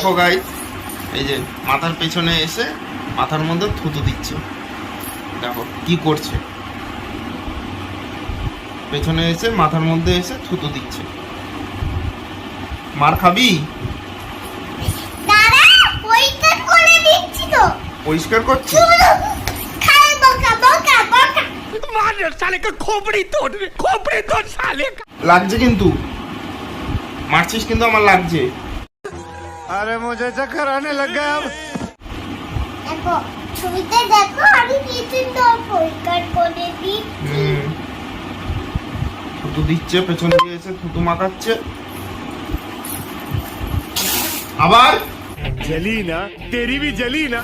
দেখো গাইস, এই যে মাথার পেছনে এসে মাথার মধ্যে থুতু দিচ্ছে। দেখো কি করছে, পেছনে এসে মাথার মধ্যে এসে থুতু দিচ্ছে। মার খাবি? দাদা পরিষ্কার করে দিচ্ছি তো। পরিষ্কার করছি। খাই বকা বকা বকা। मार साले का खोपड़ी तोड़ साले का। লাগছে কিন্তু, মারছিস কিন্তু আমার লাগছে। अरे मुझे चक्कर आने लग गया अब। দেখো ছবিতে দেখো আমি কি সুন্দর পরিষ্কার করে দিই। থুতু দিচ্ছে, পেছন দিয়ে এসে থুতু মাখাচ্ছে। আবার जली ना तेरी भी जली ना।